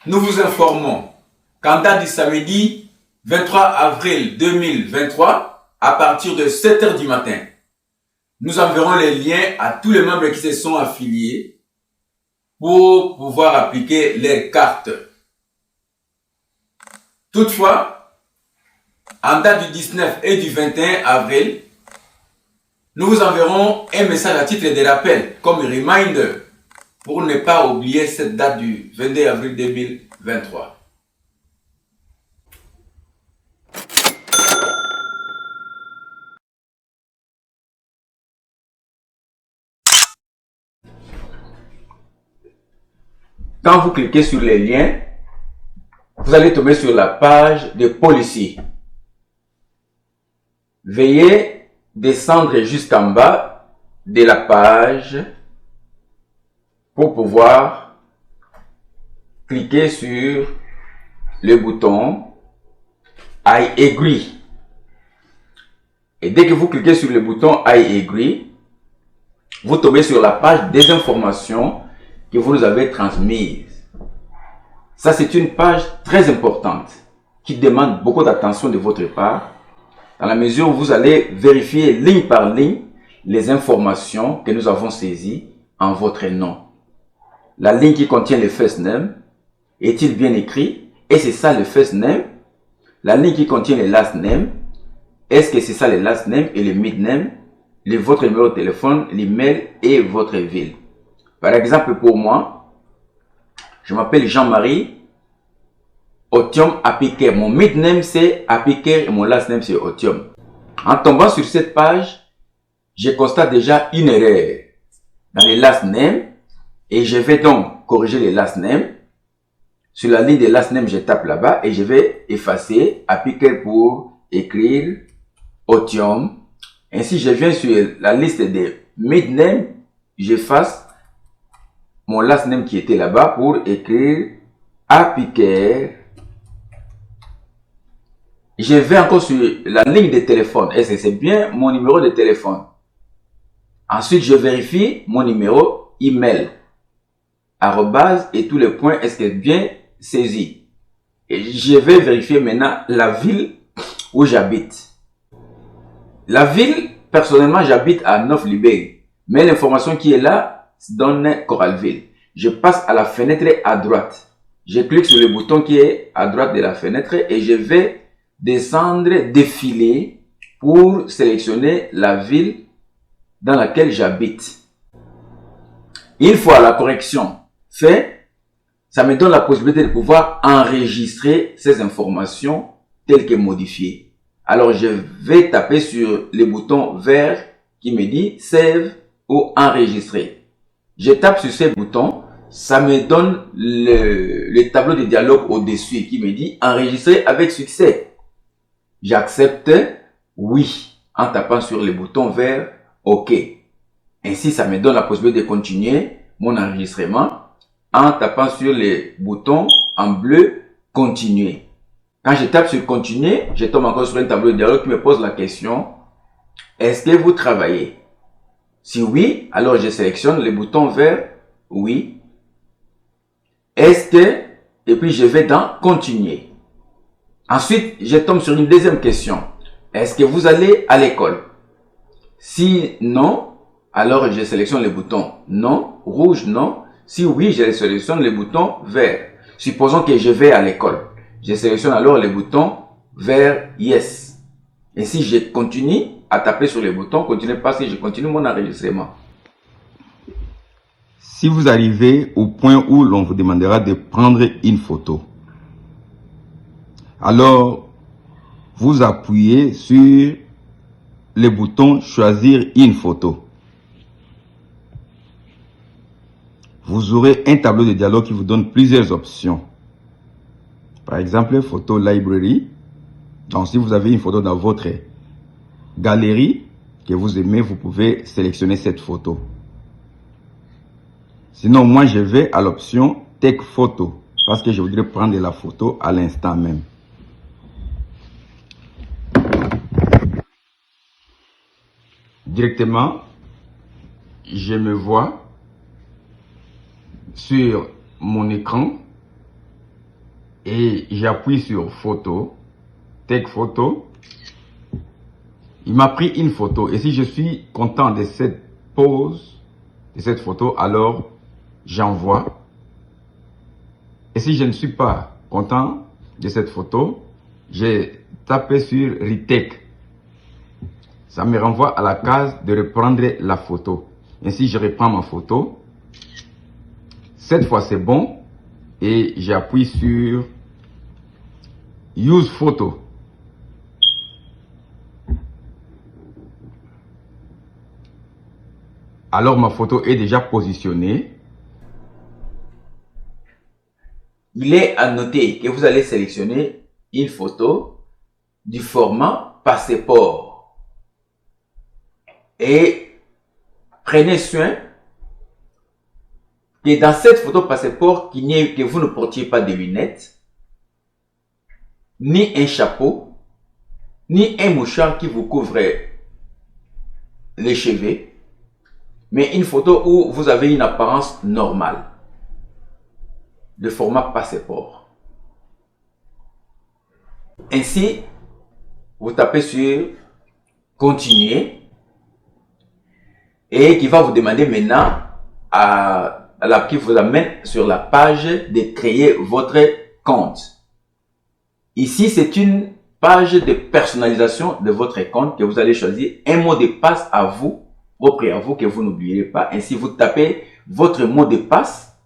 nous vous informons qu'en date du samedi 23 avril 2023, à partir de 7 h du matin, nous enverrons les liens à tous les membres qui se sont affiliés pour pouvoir appliquer les cartes. Toutefois, en date du 19 et du 21 avril, nous vous enverrons un message à titre de rappel, comme reminder, pour ne pas oublier cette date du 22 avril 2023. Quand vous cliquez sur les liens, vous allez tomber sur la page de policiers. Veuillez descendre jusqu'en bas de la page pour pouvoir cliquer sur le bouton I agree. Et dès que vous cliquez sur le bouton I agree, vous tombez sur la page des informations que vous nous avez transmises. Ça, c'est une page très importante qui demande beaucoup d'attention de votre part, dans la mesure où vous allez vérifier ligne par ligne les informations que nous avons saisies en votre nom. La ligne qui contient le first name, est-il bien écrit? Et c'est ça le first name. La ligne qui contient le last name, est-ce que c'est ça le last name et le mid name, votre numéro de téléphone, l'email et votre ville. Par exemple, pour moi, je m'appelle Jean-Marie Otium Apiker. Mon mid name c'est Apiker et mon last name c'est Otium. En tombant sur cette page, je constate déjà une erreur dans les last name et je vais donc corriger les last name. Sur la ligne de last name, je tape là-bas et je vais effacer Apiker pour écrire Otium. Ainsi, je viens sur la liste des mid name, j'efface mon last name qui était là-bas pour écrire Apiker. Je vais encore sur la ligne de téléphone. Est-ce que c'est bien mon numéro de téléphone? Ensuite, je vérifie mon numéro email. Arrobase et tous les points, est-ce que c'est bien saisi? Et je vais vérifier maintenant la ville où j'habite. La ville, personnellement, j'habite à Neuf-Libé. Mais l'information qui est là donne Coralville. Je passe à la fenêtre à droite. Je clique sur le bouton qui est à droite de la fenêtre et je vais descendre, défiler pour sélectionner la ville dans laquelle j'habite. Une fois la correction faite, ça me donne la possibilité de pouvoir enregistrer ces informations telles que modifiées. Alors je vais taper sur le bouton vert qui me dit Save ou Enregistrer. Je tape sur ces boutons, ça me donne le tableau de dialogue au-dessus qui me dit Enregistrer avec succès. J'accepte oui en tapant sur le bouton vert OK. Ainsi, ça me donne la possibilité de continuer mon enregistrement en tapant sur les boutons en bleu continuer. Quand je tape sur continuer, je tombe encore sur un tableau de dialogue qui me pose la question est-ce que vous travaillez? Si oui, alors je sélectionne le bouton vert oui. Est-ce que, et puis je vais dans continuer. Ensuite, je tombe sur une deuxième question. Est-ce que vous allez à l'école? Si non, alors je sélectionne le bouton non, rouge non. Si oui, je sélectionne le bouton vert. Supposons que je vais à l'école. Je sélectionne alors le bouton vert yes. Et si je continue à taper sur le bouton continuer parce que je continue mon enregistrement. Si vous arrivez au point où l'on vous demandera de prendre une photo, alors vous appuyez sur le bouton choisir une photo. Vous aurez un tableau de dialogue qui vous donne plusieurs options. Par exemple, photo library. Donc si vous avez une photo dans votre galerie que vous aimez, vous pouvez sélectionner cette photo. Sinon, moi je vais à l'option take photo parce que je voudrais prendre la photo à l'instant même. Directement, je me vois sur mon écran et j'appuie sur photo, take photo. Il m'a pris une photo et si je suis content de cette pose, de cette photo, alors j'envoie. Et si je ne suis pas content de cette photo, j'ai tapé sur retake. Ça me renvoie à la case de reprendre la photo. Ainsi, je reprends ma photo. Cette fois, c'est bon. Et j'appuie sur Use Photo. Alors, ma photo est déjà positionnée. Il est à noter que vous allez sélectionner une photo du format passeport. Et prenez soin que dans cette photo passeport, que vous ne portiez pas de lunettes, ni un chapeau, ni un mouchoir qui vous couvre les cheveux, mais une photo où vous avez une apparence normale, de format passeport. Ainsi, vous tapez sur continuer et qui va vous demander maintenant qui vous amène sur la page de créer votre compte. Ici, c'est une page de personnalisation de votre compte que vous allez choisir un mot de passe à vous, propre à vous, que vous n'oublierez pas. Ainsi, vous tapez votre mot de passe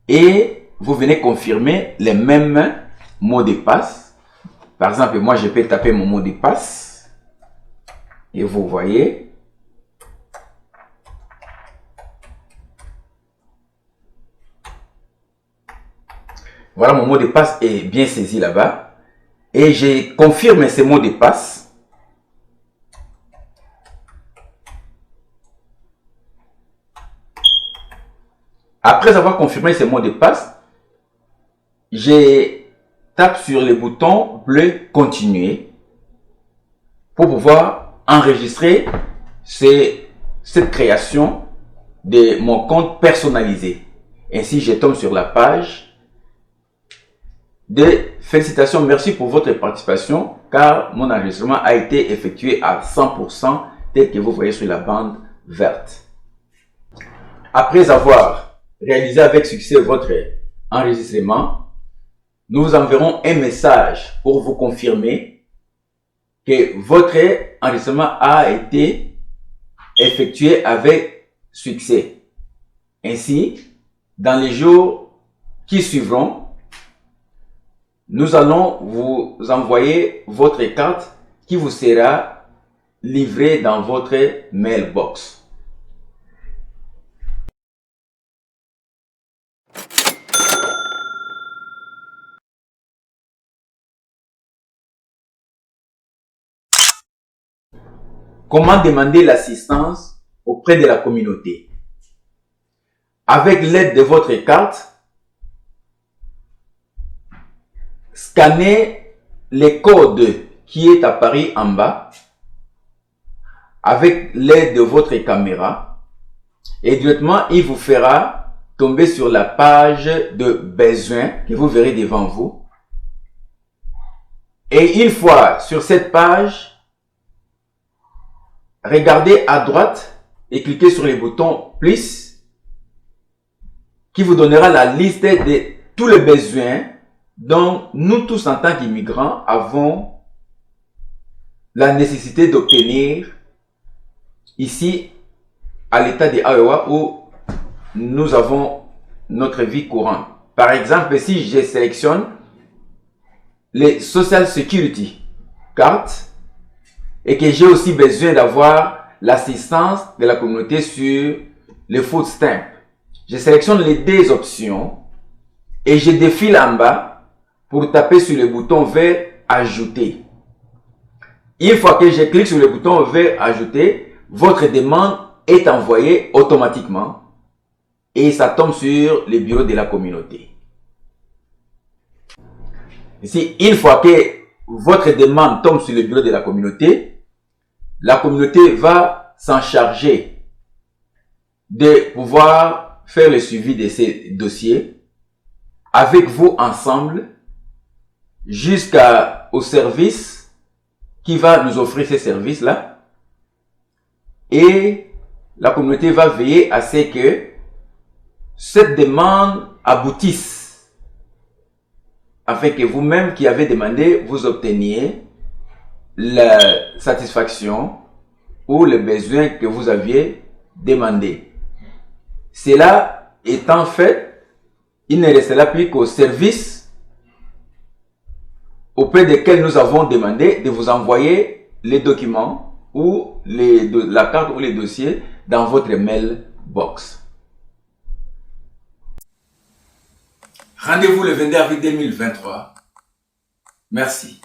et vous venez confirmer les mêmes mots de passe. Par exemple, moi, je peux taper mon mot de passe et vous voyez. Voilà, mon mot de passe est bien saisi là-bas. Et je confirme ces mots de passe. Après avoir confirmé ces mots de passe, je tape sur le bouton bleu continuer pour pouvoir enregistrer cette création de mon compte personnalisé. Ainsi, je tombe sur la page de félicitations, merci pour votre participation car mon enregistrement a été effectué à 100% tel que vous voyez sur la bande verte. Après avoir réalisé avec succès votre enregistrement, nous vous enverrons un message pour vous confirmer que votre enregistrement a été effectué avec succès. Ainsi, dans les jours qui suivront, nous allons vous envoyer votre carte qui vous sera livrée dans votre mailbox. Comment demander l'assistance auprès de la communauté? Avec l'aide de votre carte, scannez les codes qui est apparu en bas avec l'aide de votre caméra et directement il vous fera tomber sur la page de besoin que vous verrez devant vous. Et une fois sur cette page, regardez à droite et cliquez sur le bouton plus qui vous donnera la liste de tous les besoins dont nous tous en tant qu'immigrants avons la nécessité d'obtenir ici à l'état de Iowa où nous avons notre vie courante. Par exemple, si je sélectionne les Social Security Cards et que j'ai aussi besoin d'avoir l'assistance de la communauté sur le food stamp, je sélectionne les deux options et je défile en bas pour taper sur le bouton vert ajouter. Une fois que je clique sur le bouton vert ajouter, votre demande est envoyée automatiquement et ça tombe sur le bureau de la communauté. Ici, une fois que votre demande tombe sur le bureau de la communauté va s'en charger de pouvoir faire le suivi de ces dossiers avec vous ensemble jusqu'au service qui va nous offrir ces services-là. Et la communauté va veiller à ce que cette demande aboutisse, afin que vous-même qui avez demandé, vous obteniez la satisfaction ou le besoin que vous aviez demandé. Cela étant fait, il ne restera plus qu'au service auprès desquels nous avons demandé de vous envoyer les documents ou la carte ou les dossiers dans votre mailbox. Rendez-vous le 22 avril 2023. Merci.